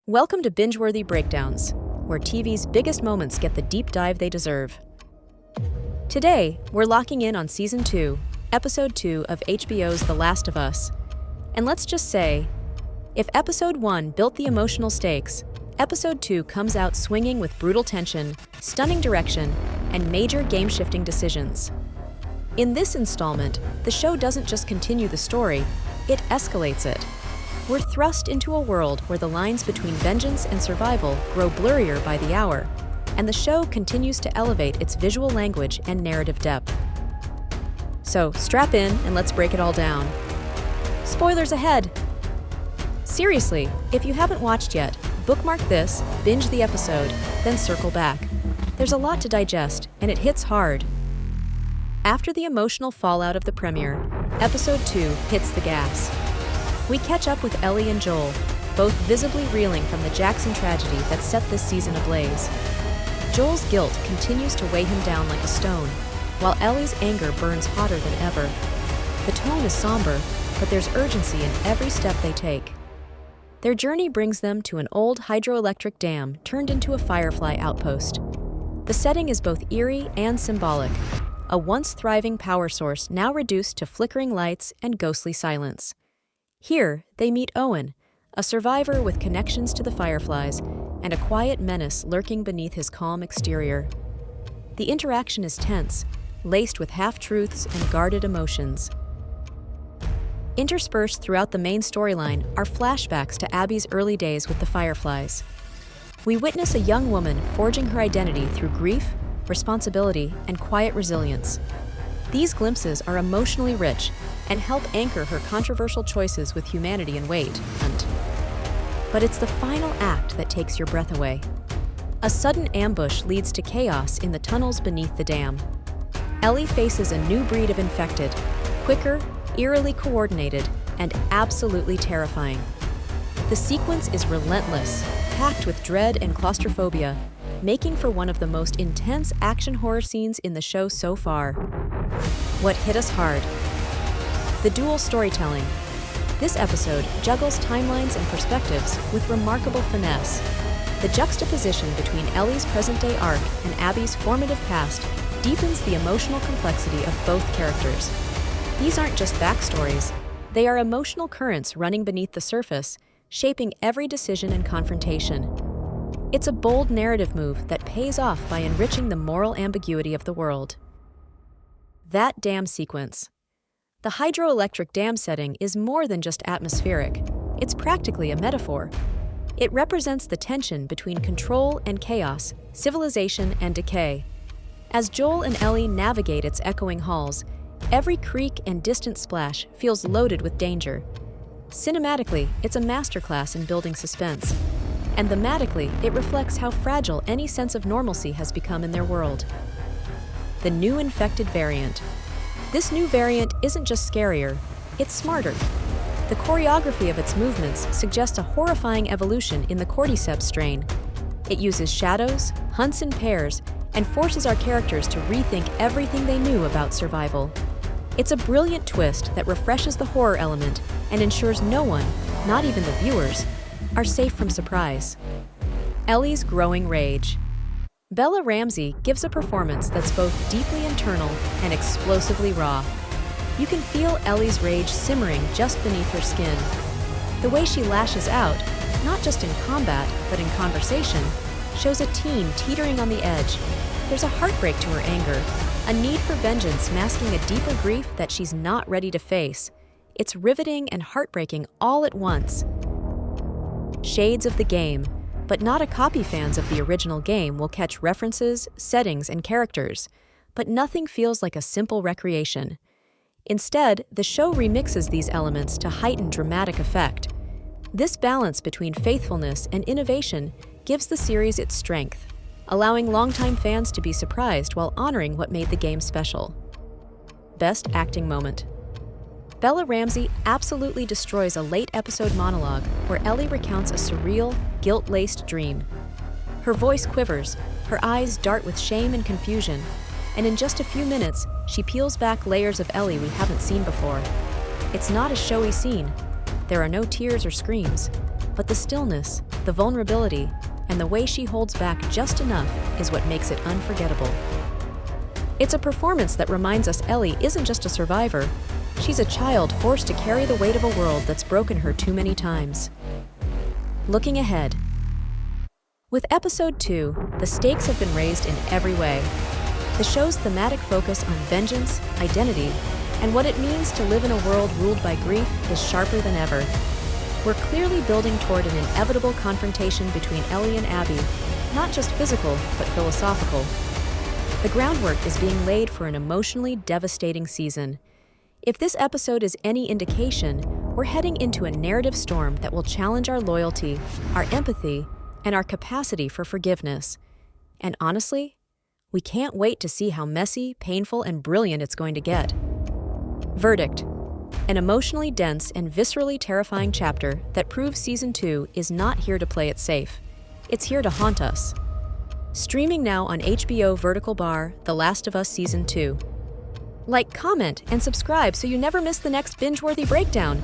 Welcome to BingeWorthy Breakdowns, where TV's biggest moments get the deep dive they deserve. Today, we're locking in on Season 2, Episode 2 of HBO's The Last of Us. And let's just say, if Episode 1 built the emotional stakes, Episode 2 comes out swinging with brutal tension, stunning direction, and major game-shifting decisions. In this installment, the show doesn't just continue the story, it escalates it. We're thrust into a world where the lines between vengeance and survival grow blurrier by the hour, and the show continues to elevate its visual language and narrative depth. So strap in and let's break it all down. Spoilers ahead! Seriously, if you haven't watched yet, bookmark this, binge the episode, then circle back. There's a lot to digest, and it hits hard. After the emotional fallout of the premiere, Episode 2 hits the gas. We catch up with Ellie and Joel, both visibly reeling from the Jackson tragedy that set this season ablaze. Joel's guilt continues to weigh him down like a stone, while Ellie's anger burns hotter than ever. The tone is somber, but there's urgency in every step they take. Their journey brings them to an old hydroelectric dam turned into a firefly outpost. The setting is both eerie and symbolic, a once thriving power source now reduced to flickering lights and ghostly silence. Here, they meet Owen, a survivor with connections to the Fireflies and a quiet menace lurking beneath his calm exterior. The interaction is tense, laced with half-truths and guarded emotions. Interspersed throughout the main storyline are flashbacks to Abby's early days with the Fireflies. We witness a young woman forging her identity through grief, responsibility, and quiet resilience. These glimpses are emotionally rich and help anchor her controversial choices with humanity and weight. But it's the final act that takes your breath away. A sudden ambush leads to chaos in the tunnels beneath the dam. Ellie faces a new breed of infected, quicker, eerily coordinated, and absolutely terrifying. The sequence is relentless, packed with dread and claustrophobia, making for one of the most intense action horror scenes in the show so far. What hit us hard? The dual storytelling. This episode juggles timelines and perspectives with remarkable finesse. The juxtaposition between Ellie's present-day arc and Abby's formative past deepens the emotional complexity of both characters. These aren't just backstories. They are emotional currents running beneath the surface, shaping every decision and confrontation. It's a bold narrative move that pays off by enriching the moral ambiguity of the world. That dam sequence. The hydroelectric dam setting is more than just atmospheric. It's practically a metaphor. It represents the tension between control and chaos, civilization and decay. As Joel and Ellie navigate its echoing halls, every creak and distant splash feels loaded with danger. Cinematically, it's a masterclass in building suspense. And thematically, it reflects how fragile any sense of normalcy has become in their world. The new infected variant. This new variant isn't just scarier, it's smarter. The choreography of its movements suggests a horrifying evolution in the cordyceps strain. It uses shadows, hunts in pairs, and forces our characters to rethink everything they knew about survival. It's a brilliant twist that refreshes the horror element and ensures no one, not even the viewers, are safe from surprise. Ellie's growing rage. Bella Ramsey gives a performance that's both deeply internal and explosively raw. You can feel Ellie's rage simmering just beneath her skin. The way she lashes out, not just in combat, but in conversation, shows a teen teetering on the edge. There's a heartbreak to her anger, a need for vengeance masking a deeper grief that she's not ready to face. It's riveting and heartbreaking all at once. Shades of the game, but not a copy. Fans of the original game will catch references, settings, and characters, but nothing feels like a simple recreation. Instead, the show remixes these elements to heighten dramatic effect. This balance between faithfulness and innovation gives the series its strength, allowing longtime fans to be surprised while honoring what made the game special. Best acting moment. Bella Ramsey absolutely destroys a late episode monologue where Ellie recounts a surreal, guilt-laced dream. Her voice quivers, her eyes dart with shame and confusion, and in just a few minutes, she peels back layers of Ellie we haven't seen before. It's not a showy scene. There are no tears or screams, but the stillness, the vulnerability, and the way she holds back just enough is what makes it unforgettable. It's a performance that reminds us Ellie isn't just a survivor, she's a child forced to carry the weight of a world that's broken her too many times. Looking ahead. With episode 2, the stakes have been raised in every way. The show's thematic focus on vengeance, identity, and what it means to live in a world ruled by grief is sharper than ever. We're clearly building toward an inevitable confrontation between Ellie and Abby, not just physical, but philosophical. The groundwork is being laid for an emotionally devastating season. If this episode is any indication, we're heading into a narrative storm that will challenge our loyalty, our empathy, and our capacity for forgiveness. And honestly, we can't wait to see how messy, painful, and brilliant it's going to get. Verdict: an emotionally dense and viscerally terrifying chapter that proves Season 2 is not here to play it safe. It's here to haunt us. Streaming now on HBO Vertical Bar, The Last of Us Season 2. Like, comment, and subscribe so you never miss the next binge-worthy breakdown.